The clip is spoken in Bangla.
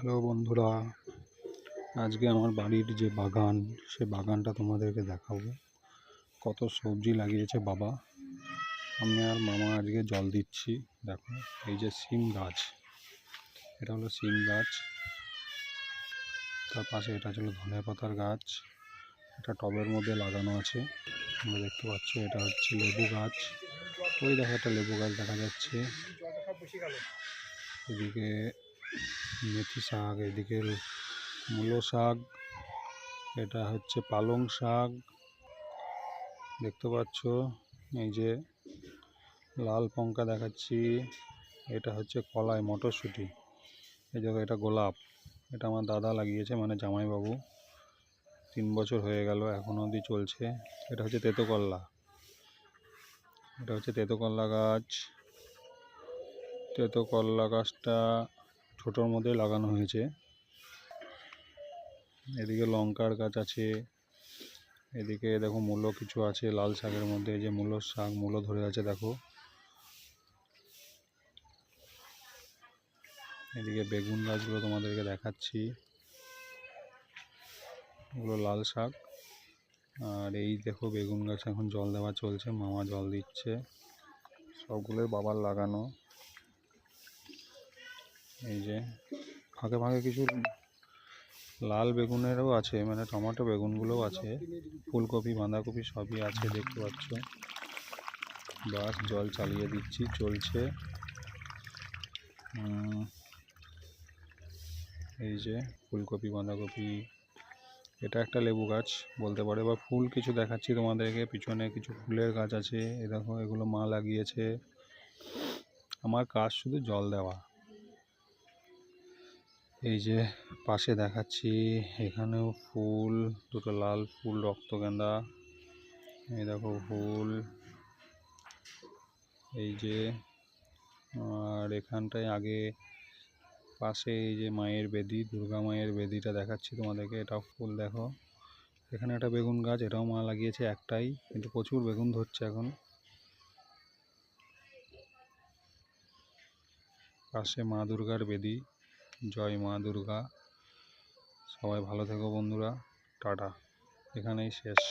হ্যালো বন্ধুরা, আজকে আমার বাড়ির যে বাগান, সে বাগানটা তোমাদেরকে দেখাবো। কত সবজি লাগিয়েছে বাবা। আমি আর মামা আজকে জল দিচ্ছি। দেখো, এই যে সিম গাছ, এটা হলো সিম গাছ। তার পাশে এটা ছিল ধনে পাতার গাছ। এটা টবের মধ্যে লাগানো আছে, তোমরা দেখতে পাচ্ছ। এটা হচ্ছে লেবু গাছ। ওই দেখো, একটা লেবু গাছ দেখা যাচ্ছে। এদিকে মেথি শাক, এদিকে মূলো শাক, এটা হচ্ছে পালং শাক দেখতে পাচ্ছ। এই যে লাল লঙ্কা দেখাচ্ছি, এটা হচ্ছে কলাই মটরশুঁটি। এই দেখো, এটা গোলাপ, এটা আমার দাদা লাগিয়েছে, মানে জামাইবাবু। 3 বছর হয়ে গেল, এখনো অবধি চলছে। এটা হচ্ছে তেতো করলা, এটা হচ্ছে তেতো করলা গাছ। তেতো করলা গাছটা ছোটোর মধ্যে লাগানো হয়েছে। এদিকে লঙ্কার গাছ আছে। এদিকে দেখো মূলো কিছু আছে লাল শাকের মধ্যে। এই যে মূলোর শাক, মূলো ধরে আছে দেখো। এদিকে বেগুন গাছগুলো তোমাদেরকে দেখাচ্ছি, ওগুলো লাল শাক। আর এই দেখো বেগুন গাছ এখন জল দেওয়া চলছে, মামা জল দিচ্ছে। সবগুলোই বাবার লাগানো। এই যে ফাঁকে ফাঁকে কিছু লাল বেগুনেরও আছে, মানে টমেটো বেগুনগুলোও আছে। ফুলকপি, বাঁধাকপি সবই আছে, দেখতে পাচ্ছ। বাস জল চালিয়ে দিচ্ছি, চলছে। এই যে ফুলকপি, বাঁধাকপি। এটা একটা লেবু গাছ বলতে পারে, বা ফুল কিছু দেখাচ্ছি তোমাদেরকে। পিছনে কিছু ফুলের গাছ আছে, এ দেখো, এগুলো মা লাগিয়েছে। আমার কাজ শুধু জল দেওয়া। এই যে পাশে দেখাচ্ছি, এখানেও ফুল, দুটো লাল ফুল, রক্তগেঁদা। এই দেখো ফুল, এই যে। আর এখানটায় আগে পাশে এই যে মায়ের বেদি, দুর্গা মায়ের বেদিটা দেখাচ্ছি তোমাদেরকে, এটাও ফুল দেখো। এখানে একটা বেগুন গাছ, এটাও মা লাগিয়েছে একটাই, কিন্তু প্রচুর বেগুন ধরছে এখন। পাশে মা দুর্গার বেদি। জয় মা দুর্গা। সবাই ভালো থেকো বন্ধুরা, টাটা। এখানেই শেষ।